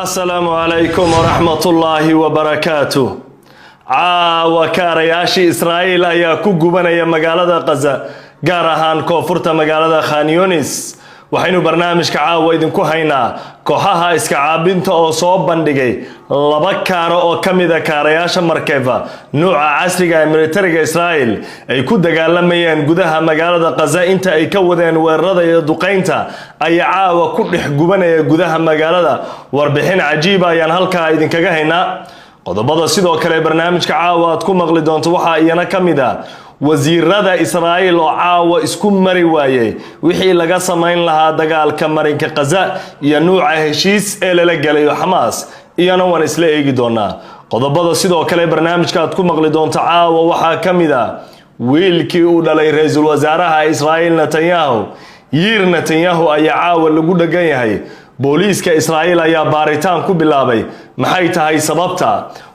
السلام عليكم ورحمة الله وبركاته. وكارياشي إسرائيل أيا كوجبنا يا مقالة غزة جارهان كوفرت مقالة خان يونس وحين برنامج كعاوة إذن كهينا كوحها إسكعابين تأصوب بندقي لبكار أو كميدا كارياشا مركبة نوع عسرية ميليترية إسرائيل أي كود قالميان جودها مقالة غزة أنت أي كودين ورضا يدقينتا أي عاوة كل حجبنا يا جودها مقالة واربحين عجيبة ينهلكا إذن كجهنا qodobada sidoo kale barnaamijka caawa aad ku maqli doonto waxa iyana kamida wasiirada Israa'iil oo caawa isku mari waayay wixii laga sameyn lahaa dagaalka marinka Gaza iyo nuuca heshiis ee la galay Hamas iyana waan isla eegi doonaa qodobada sidoo kale barnaamijka aad ku maqli doonto caawa waxa kamida wiilkii uu dhalay ra'iisul wasaaraha Israa'iil Netanyahu ayaa caawa lagu dhagan yahay booliiska Israa'iil ayaa baaritaan ku bilaabay maxay tahay sababta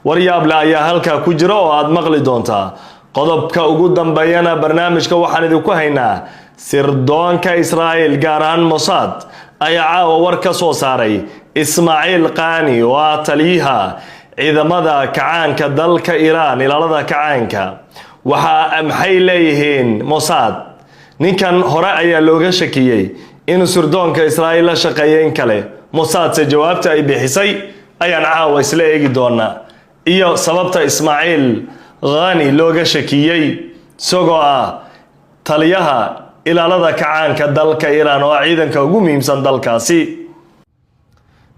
waryaable ayaa halka ku jira oo aad maqli doontaa qodobka ugu dambeeyana barnaamijka waxaan idinku haynaa sirdoonka Israa'iil gaar ahaan Mossad ayaa caawa war ka soo saaray Ismaaciil Qaani oo taliyaha ciidamada kacaanka dalka Iran ilaalada kacaanka waxa maxay leeyihiin Mossad ninkan hore ayaa looga shakiyay in sirdoonka Israa'iil la shaqeeyeen kale Mossad se jawaabta ay bixisay ayaan caawa isla eegi doonaa iyo sababta Ismaaciil Qaani looga shakiyay isagoo taliyaha ilaalada kacaanka dalka Iran oo ciidanka ugu muhiimsan dalkaasi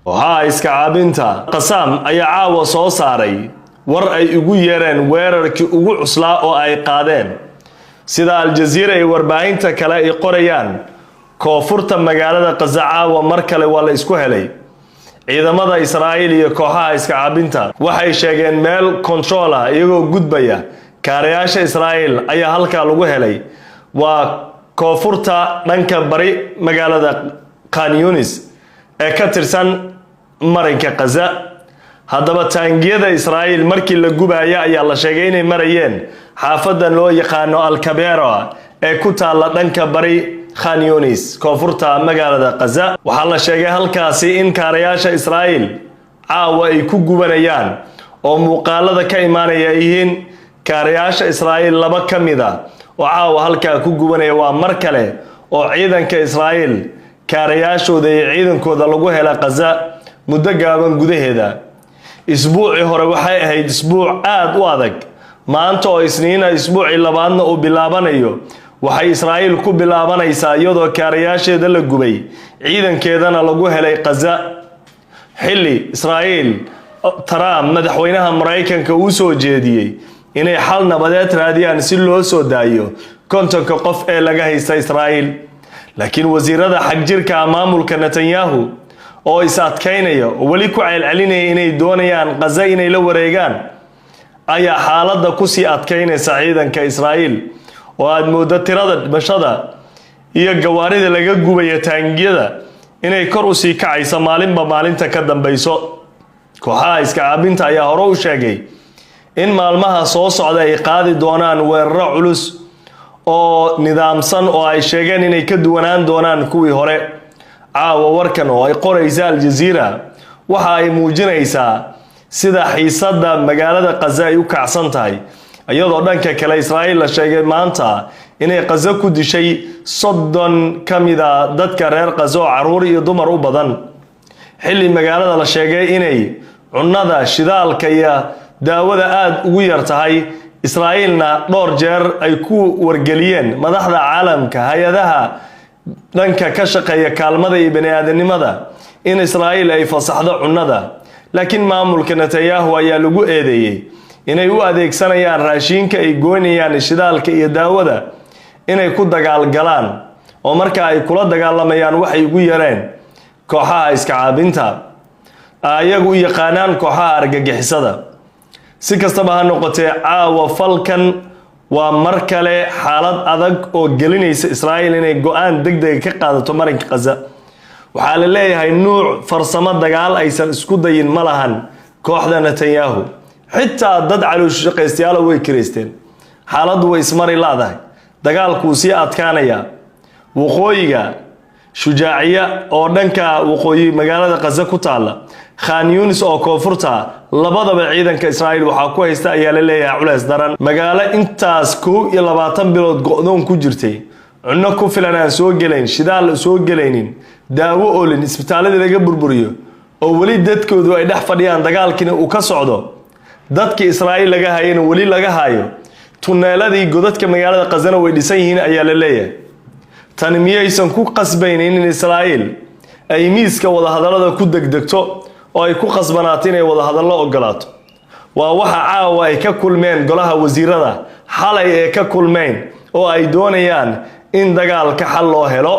waxa iska caabinta Qassam ayaa caawa soo saaray war ay ugu yeereen weerarkii ugu cuslaa oo ay qaadeen sida Al Jazeera ay warbaahinta kale ay qorayaan koonfurta magaalada Gaza caawa mar kale waa la isku helay ciidamada Israa'iil iyo kooxaha iska caabinta waxay sheegeen meel control ah iyagoo gudbaya kaarayaasha Israa'iil ayaa halka lagu helay waa koonfurta dhanka bari magaalada Khan Yunis ee ka tirsan marinka Gaza haddaba taangiyada Israa'iil markii la gubaya ayaa la sheegay inay marayeen xaafadda loo yaqaano Al-Kabera ee ku taala dhanka bari Khan Yunis koonfurta magaalada Gaza waxa la sheegay halkaasi in kaarayaasha Israa'iil caawa ay ku gubanayaan oo muuqaalada ka imaanaya yihiin kaarayaasha Israa'iil laba kamida oo caawa halka ku gubanaya waa mar kale oo ciidanka Israa'iil kaarayaashooda iyo ciidankooda lagu hela Gaza muddo gaaban gudaheeda isbuuci hore waxay ahayd isbuuc aad u adag maanta oo isniina isbuuci labaadna uu bilaabanayo waxay Israa'iil ku bilaabanaysaa iyadoo kaarayaasheeda la gubay ciidankeedana lagu helay Gaza xilli Israa'iil Trump madaxweynaha Mareykanka uu soo jeediyay inay xal nabadeed raadiyaan si loo soo daayo kontonka qof ee laga haysta Israa'iil laakiin wasiirada xagjirka maamulka Netanyahu oo is adkeynaya oo wali ku celcelinaya inay doonayaan Gaza inay la wareegaan ayaa xaaladda ku sii adkeynaysa ciidanka Israa'iil oo aad moodo tirada dhimashada iyo gawaarida laga gubaya taangiyada inay kor u sii kacayso maalinba maalinta ka dambayso kooxaha iska caabinta ayaa hore u sheegay in maalmaha soo socda ay qaadi doonaan weeraro culus oo nidaamsan oo ay sheegeen inay ka duwanaan doonaan kuwii hore caawa warkan oo ay qoraysa Al Jazeera waxa ay muujinaysaa sida xiisadda magaalada Gaza ay u kacsan tahay iyadoo dhanka kale Israa'iil la sheegay maanta inay Gaza ku dishay 30 kamida dadka reer Gaza oo caruur iyo dumar u badan xilli magaalada la sheegay inay cunada shidaalka iyo daawada aad ugu yar tahay Israa'iilna dhowr jeer ay ku wargeliyeen madaxda caalamka hay'adaha dhanka ka shaqeeya kaalmada iyo bani'aadanimada in Israa'iil ay fasaxdo cunada laakiin maamulka Netanyahu ayaa lagu eedeeyay inay u adeegsanayaan raashinka ay goynayaan shidaalka iyo daawada inay ku dagaalgalaan oo marka ay kula dagaalamayaan waxay ugu yareen kooxaha iska caabinta ayagu yaqaanaan kooxaha argagixisada si kastaba ha noqotee caawa falkan waa mar kale xaalad adag oo gelinaysa Israa'iil inay go'aan degdeg ka qaadato marinka Gaza waxa la leeyahay nuuc farsamo dagaal aysan isku dayin malahan kooxda Netanyahu xitaa dad caloosho shaqaystayaal way kireysteen xaaladu way ismari laadahay dagaalku si adkaanaya waqooyiga shujaaciya oo dhanka waqooyi magaalada Gaza ku taala Khan Yunis oo koonfurta labadaba ciidanka Israa'iil waxa ku haysta ayaa la leeyahay culays daran magaalo intaas 22 bilood go'doon ku jirtay cunno ku filan aan soo gelayn shidaal soo gelaynin daawo oolin isbitaalada laga burburiyo oo wali dadkoodu ay dhex fadhiyaan dagaalkina uu ka socdo dadkii Israa'iil laga hayeen wali laga hayo tunneeladii godadka magaalada Gaza way dhisan yihiin ayaa la leeyahay tan miyaysan ku qasbaynin in Israa'iil ay miiska wada hadallada ku degdegto oo ay ku qasbanaato inay wada hadallo ogolaato waa waxa caawa ay ka kulmeen golaha wasiirada xalay ee ka kulmeen oo ay doonayaan in dagaalka xal loo helo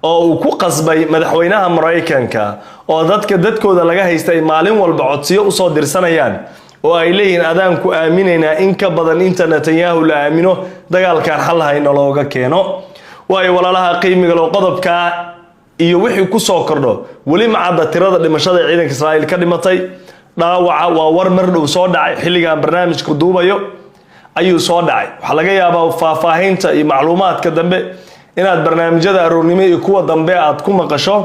oo uu ku qasbay madaxweynaha Mareykanka oo dadkooda laga haystay maalin walba codsiyo u soo dirsanayaan oo ay leeyihiin adaan ku aaminaynaa in ka badan inta Netanyahu la aamino dagaalkan xal hayno looga keeno way walaalaha qiimiga loo qodobka iyo wixii ku soo kordho wali macada tirada dhimashada ciidanka Israa'iil ka dhimatay dhaawaca waa war mar dhow soo dhacay xilligan barnaamijku duubayo ayuu soo dhacay waxa laga yaabaa faahfaahinta iyo macluumaadka dambe inaad barnaamijyada aroornimo iyo kuwa dambe aad ku maqasho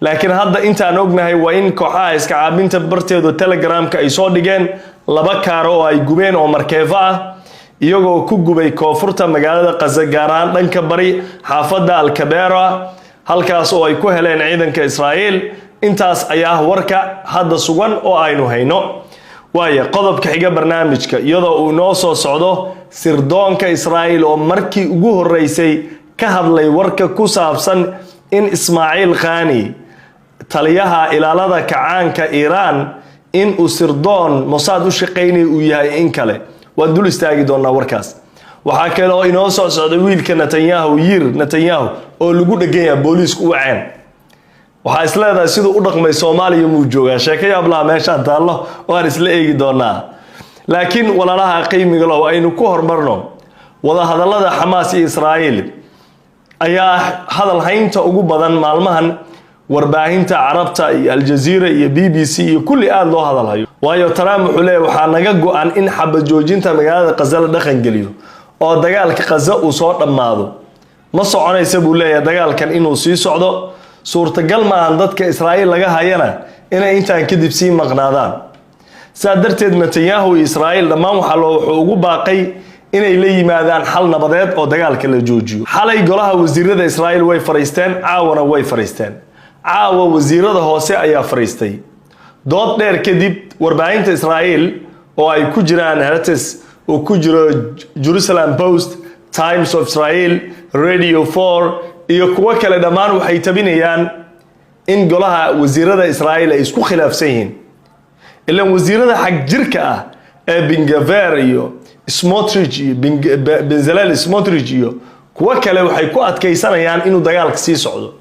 laakiin hadda intaan ognahay waa in kooxaha iska caabinta barteedu Telegramka ay soo dhigeen laba kaaro oo ay gubeen oo markeefa ah iyagoo ku gubay koonfurta magaalada Gaza gaar ahaan dhanka bari xaafadda Al-Kabera halkaas oo ay ku heleen ciidanka Israa'iil intaas ayaa warka hadda sugan oo aynu hayno waaye qodobka xiga barnaamijka iyadoo uu noo soo socdo sirdoonka Israa'iil oo markii ugu horeysay ka hadlay warka ku saabsan in Ismaaciil Khani taliyaha ilaalada kacaanka Iran in uu sirdoon Mossad u shaqeynay uu yahay in kale waa dul istaagi doonaa warkaas waxa kale oo inoo soo socday wiilka Netanyahu oo lagu dhageeyaa booliisku u waceen waxa isleedahay sidoo u dhaqmay Soomaaliya muu joogaa sheekaya abla meesha taalo oo aan isla eegi doonaa laakiin walaalaha qiimiga loo aynu ku hormarno wada hadallada Hamas iyo Israa'iil ayaa hadal haynta ugu badan maalmahan warbaahinta Carabta iyo Al Jazeera iyo BBC iyo kulli aad loo hadalhayo waayo Trump wuxuu leeyahay waxa naga go'an in xabad joojinta magaalada Gaza la dhaqan geliyo oo dagaalka Gaza uu soo dhamaado ma soconaysa buu leeyahay dagaalkan inuu sii socdo suurtagal ma aan dadka Israa'iil laga hayana inay intaan kadib sii maqnaadaan saadarteed Netanyahu iyo Israa'iil dhamaan waxa loo ugu baaqay inay la yimaadaan xal nabadeed oo dagaalka la joojiyo xalay golaha wasiirada Israa'iil way fariisteen caawana way fariisteen caawa wasiirada hoose ayaa fariistay dood dheer kadib warbaahinta Israa'iil oo ay ku jiraan Haaretz oo ku jiro Jerusalem Post Times of Israel Radio 4 iyo kuwa kale dhamaan waxay tabinayaan in golaha wasiirada Israa'iil ay isku khilaafsan yihiin ilaa wasiirada xaq jirka ah ee Bingaver iyo Smotrich iyo Bezalel Smotrich iyo kuwa kale waxay ku adkaysanayaan inuu dagaalka sii socdo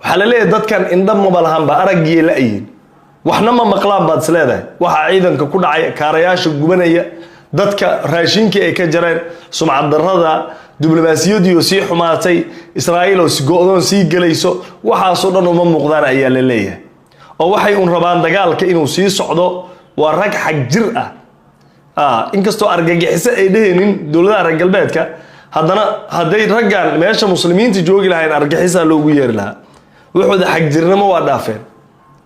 waxa la leeyahay dadkan indham ma balahan ba aragii la ayeen waxna ma maqlaan baad isleedahay waxa ciidanka ku dhacay kaarayaasha gubanaya dadka raashinka ay ka jareen sumcad darrada diblomaasiyadu si xumaatay Israa'iil oo si go'doon si galayso waxa soo dhan uma muuqdaan ayaa la leeyahay oo waxay un rabaan dagaalka inuu sii socdo waa rag xaq jir inkastoo argagixisa ay dheheenin dawladaha reer galbeedka haddana haday raggan meesha muslimiinta joogi lahayn argagixisa loogu yeeri lahaa wuxuu xaq jirnimo waa dhaafeen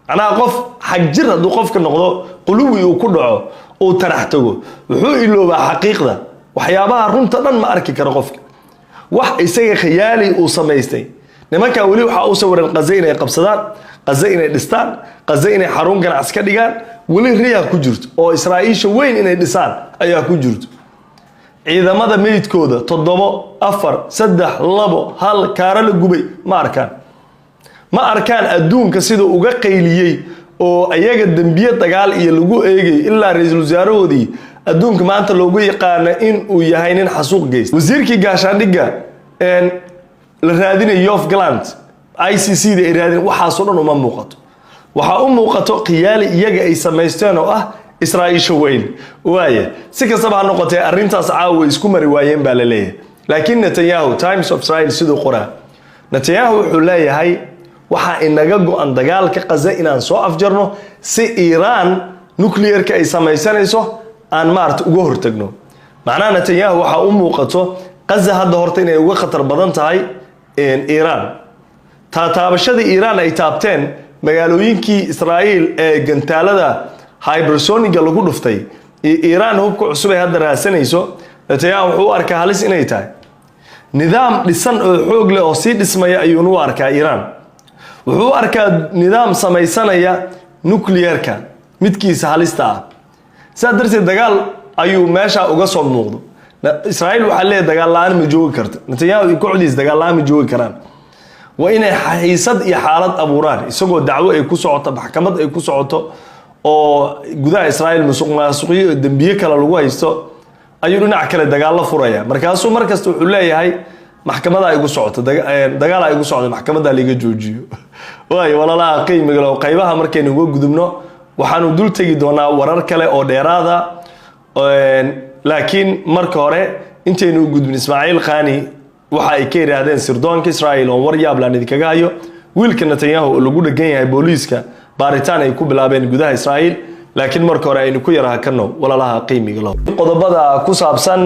ana qof xaq jir haduu qofka noqdo qulubi uu ku dhaco oo tarax tago wuxuu iloobaa xaqiiqda waxyaabaha runta dhan ma arki karo qofka wax isaga khiyaali uu sameystay nimanka wali waxa uu sawiran Gaza inay qabsadaan Gaza inay dhistaan Gaza inay xarun ganacsi ka dhigaan wali riya ku jirto oo Israa'iisha weyn inay dhisaan ayaa ku jirto ciidamada meydkooda 7 4 3 2 1 kaara la gubay ma arkaan adduunka sida uga qayliyay oo ayaga dambiye dagaal iyo lagu eegay ilaa ra'iisul wasaarahoodii adduunka maanta loogu yaqaan in uu yahay nin xasuuq geystay wasiirkii gaashaandhigga la raadinayo Yoav Gallant ICC da iraadin waxa soo dhan uma muuqato waxa u muuqato qiyaali iyaga ay sameysteen oo Israa'iisha weyn waaye si kastaba ha noqotay arrintaas caawa isku mari waayeen baa la leeyahay laakiin Netanyahu Times of Israel sidoo qoraa Netanyahu wuxuu leeyahay waxa inaga go'an dagaalka Gaza inaan soo afjarno si Iran nuclearka ay sameysanayso aan maarta uga hortagno macnaha Netanyahu waxa u muuqato Gaza hadda horta inay uga khatar badan tahay Iran taabashada Iran ay taabteen magaalooyinkii Israa'iil ee gantaalada hypersonic lagu dhuftay Iran hubka cusub ay hadda raasanayso Netanyahu wuxuu arkaa halis inay tahay nidaam dhisan oo xoog leh oo si dhismaya ayuu u arkaa Iran wuxuu arkaa nidaam samaysanaya nuclearka midkiisa halista ah sadarsi dagaal ayuu meesha uga soo muuqdo Israa'iil waxa leeyahay dagaal la'aan ma joogi karto Netanyahu iyo kooxdiis dagaal la'aan ma joogi karaan waa inay xiisad iyo xaalad abuuraan isagoo dacwo ay ku socoto maxkamad ay ku socoto oo gudaha Israa'iil musuqmaasuqiyo dambiye kale lagu haysto ayuu dhinac kale dagaal la furaya markaasuu markasta wuxuu leeyahay maxkamada ay ugu socoto dagaal ay ugu socdo maxkamada laga joojiyo way walaalaha qiimiga loo qaybaha markaynu uga gudubno waxaanu dul tagi doonaa warar kale oo dheeraada laakiin marka hore intaynu u gudbin Ismaaciil Qaani waxa ay ka yiraahdeen sirdoonka Israa'iil oo war yaab laan idinkaga hayo wiilka Netanyahu oo lagu dhagan yahay booliiska baaritaan ay ku bilaabeen gudaha Israa'iil laakiin marka hore aynu ku yaraha kano walaalaha qiimiga loo qodobada ku saabsan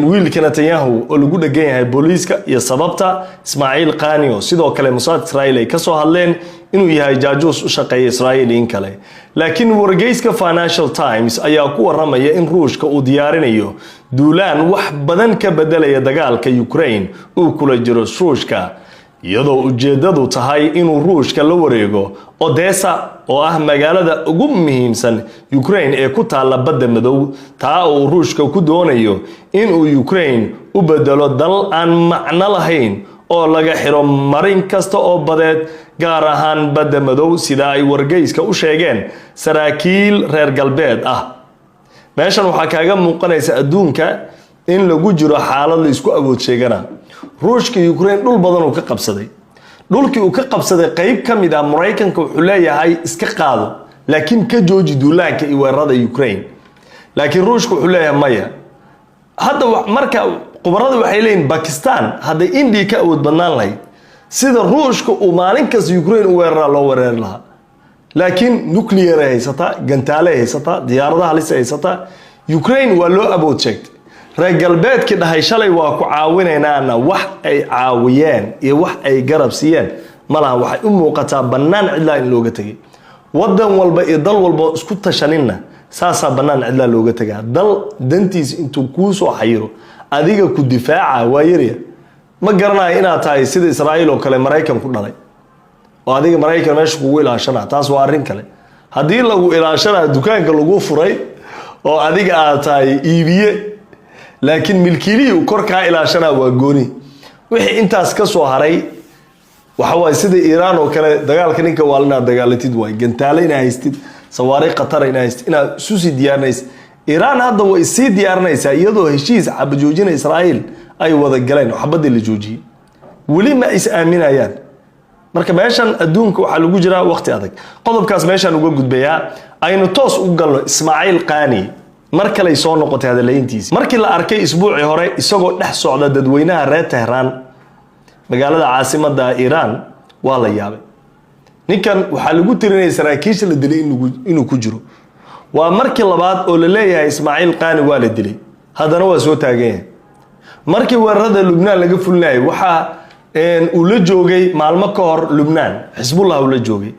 wiilka Netanyahu oo lagu dhagan yahay booliiska iyo sababta Ismaaciil Qaani oo sidoo kale Mossad Israa'iil ay ka soo hadleen inuu yahay jaajuus u shaqeeya Israa'iil in kale laakiin wargeyska Financial Times ayaa ku waramaya in Ruushka uu diyaarinayo duulaan wax badan ka bedelaya dagaalka Ukraine uu kula jiro Ruushka iyadoo ujeedadu tahay inuu Ruushka la wareego Odessa oo ah magaalada ugu muhiimsan Ukraine ee ku taala badda madow taa oo Ruushka ku doonayo inuu Ukraine u bedelo dal aan macno lahayn oo laga xiro marin kasta oo badeed gaar ahaan badda madow sida ay wargeyska u sheegeen saraakiil reer galbeed ah meeshan waxa kaaga muuqanaysa adduunka in lagu jiro xaalad la isku awood sheegana Ruushka Ukraine dhul badan oo ka qabsaday dhulkii uu ka qabsaday qayb kamid ah Mareykanka wuxuu leeyahay iska qaado laakiin ka jooji duulaanka iyo weerarada Ukraine laakiin Ruushka wuxuu leeyahay maya hadda marka qubaradu waxay leeyihiin Pakistan hadda India ka awood badnaan lahayd sida Ruushka uu maalin kasta Ukraine u weerar loo weerar lahaa laakiin nuclear ay haysata gantaale ay haysata diyaaradaha halis ay haysata Ukraine waa loo awood sheegtay reer galbeedkii dhahay shalay waa ku caawinaynaana wax ay caawiyeen iyo wax ay garab siiyeen malaha waxay u muuqataa bannaan cidla in looga tagay wadan walba iyo dal walba isku tashaninna saasa bannaan cidla looga tagaa dal dantiis intuu ku soo xayiro adiga ku difaaca waa yariya ma garanayo inaad tahay sida Israa'iil oo kale Mareykan ku dhalay oo adiga Mareykan meesha kugu ilaashana taas waa arrin kale hadii lagu ilaashana dukaanka lagu furay oo adiga aad tahay iibiye laakiin milkiiliyu korka ilaashana waa gooni wixii intaas ka soo haray waxa way sida Iran oo kale dagaalka ninka waalna dagaalatid way gantaale ina haystid sawaari qatar ina haystid ina suusi diyaarnays Iran hadda way si diyaarnaysa iyadoo heshiis xabajoojina Israa'iil ay wada galeen xabadii la joojiyay wali ma is aaminayaan marka meeshan adduunka waxa lagu jiraa waqti adag qodobkaas meeshan uga gudbayaa aynu toos u galno Ismaaciil Qaani marka ay soo noqotay hadalayntiisa markii la arkay isbuuci hore isagoo dhex socda dadweynaha reer Tehran magaalada caasimadda Iran waa la yaabay ninkan waxa lagu tirinay saraakiisha la dilay inuu ku jiro waa markii labaad oo la leeyahay Ismaaciil Qaani waa la dilay hadana waa soo taagay markii weerarada Lubnaan laga fulnay waxa uu la joogay maalmo ka hor Lubnaan Xisbullah uu la joogay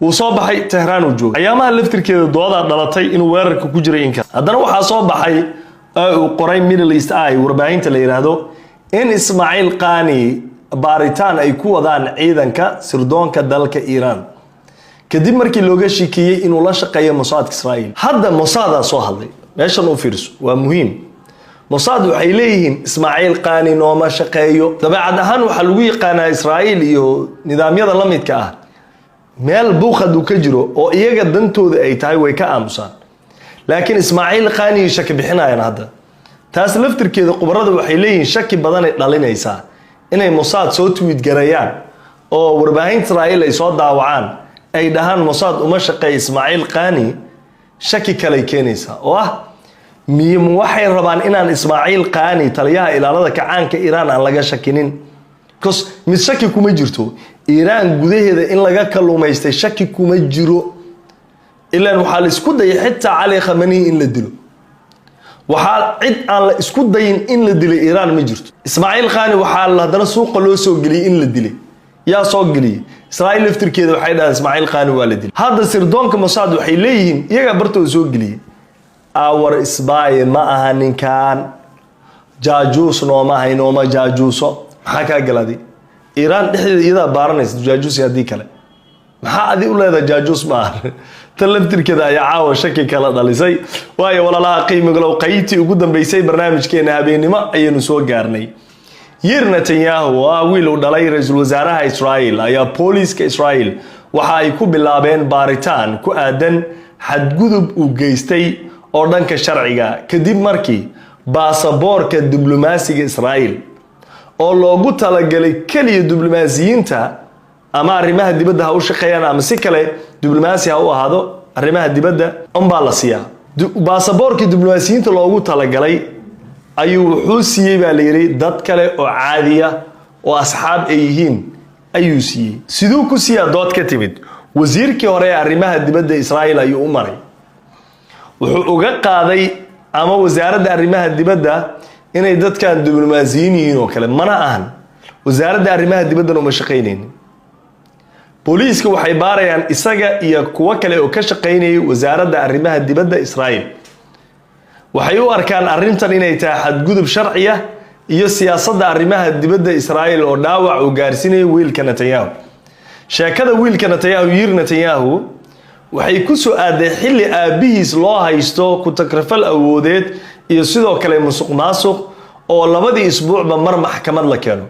uu soo baxay Tehran uu joogay ayaamaha laftirkeeda dooda dhalatay inuu weerarka ku jiray inka hadana waxa soo baxay uu qoray Middle East Eye warbaahinta la yiraahdo in Ismaaciil Qaani baaritaan ay ku wadaan ciidanka sirdoonka dalka Iran kadib markii looga shikiyay inuu la shaqeeyo Mossad Israa'iil hadda Mossad soo hadlay meeshan uu fiirso waa muhiim Mossad waxay leeyihiin Ismaaciil Qaani nooma shaqeeyo dabeecad ahaan waxa lagu yaqaanaa Israa'iil iyo nidaamyada la midka ah meel buuqad uu ka jiro oo iyaga dantooda ay tahay way ka aamusaan laakiin Ismaaciil Qaani shaki bixinayaan hadda taas laftirkeeda qubarada waxay leeyihiin shaki badan ay dhalinaysaa inay Mossad soo tweet gareeyaan oo warbaahinta Israa'iil ay soo daawacaan ay dhahaan Mossad uma shaqeeyo Ismaaciil Qaani shaki kale keenaysa oo ah miyum waxay rabaan inaan Ismaaciil Qaani taliyaha ilaalada kacaanka Iran aan laga shakinin kos mid shaki kuma jirto Iran gudaheeda in laga kaluumaystay shaki kuma jiro ilaa waxa la isku dayay xitaa Ali Khamenei in la dilo waxa cid aan la isku dayin in la dilo Iran ma jirto Ismaaciil Qaani waxa la hadana suuqa loo soo galiyay in la dilay yaa soo geliyay Israa'iil laftirkeeda waxay dhahay Ismaaciil Qaani waa la dilay hadda sirdoonka Mossad waxay leeyihiin iyaga bartooda soo geliyay awar isbaay ma aha ninkan jaajuus nooma hayno ma jaajuuso maxaa ka galadi Iran dhexdeeda iyada baaranaysa jaajuus hadii kale maxaa adi u leedahay jaajuus ma talaftirkeeda ayaa caawa shaki kala dhalisay waayo walaalaha qiimiga loo qayti ugu dambeysay barnaamijkeena habeenimo ayaynu soo gaarnay Yair Netanyahu waa wiil u dhalay ra'iisul wasaaraha Israa'iil ayaa booliiska Israa'iil waxa ay ku bilaabeen baaritaan ku aadan xadgudub u geystay oo dhanka sharciga kadib markii baasaboorka diblomaasiga Israa'iil oo loogu talagalay kaliya diblomaasiyiinta ama arrimaha dibadda ha u shaqeeyaan ama si kale diblomaasi ha u ahaado arrimaha dibadda baa la siiyaa baasaboorka diblomaasiyiinta loogu talagalay ayuu wuxuu siiyay baa la yiri dad kale oo caadiya oo asxaab ay yihiin ayuu siiyay sidoo ku siiya dood ka timid wasiirkii hore ee arrimaha dibadda Israa'iil ayuu u maray wuxuu uga qaaday ama wasaaradda arrimaha dibadda inay dadkan diblomaasiyiin yihiin oo kale mana ahan wasaaradda arrimaha dibadda uma shaqeynaynin booliiska waxay baarayaan isaga iyo kuwa kale oo ka shaqeynayay wasaaradda arrimaha dibadda Israa'iil waxay u arkaan arrintan inay tahay xadgudub sharci ah iyo siyaasadda arrimaha dibadda Israa'iil oo dhaawac u gaarsiinay wiilka Netanyahu sheekada wiilka Netanyahu Yair Netanyahu waxay ku soo aaday xilli aabihiis loo haysto ku takrifal awoodeed iyo sidoo kale musuqmaasuq oo labadii isbuucba mar maxkamad la keeno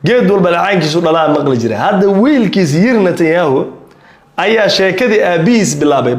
geed walba lacaankiisu dhalaa maqli jiray hadda wiilkiis Yair Netanyahu ayaa sheekadii aabihiis bilaabay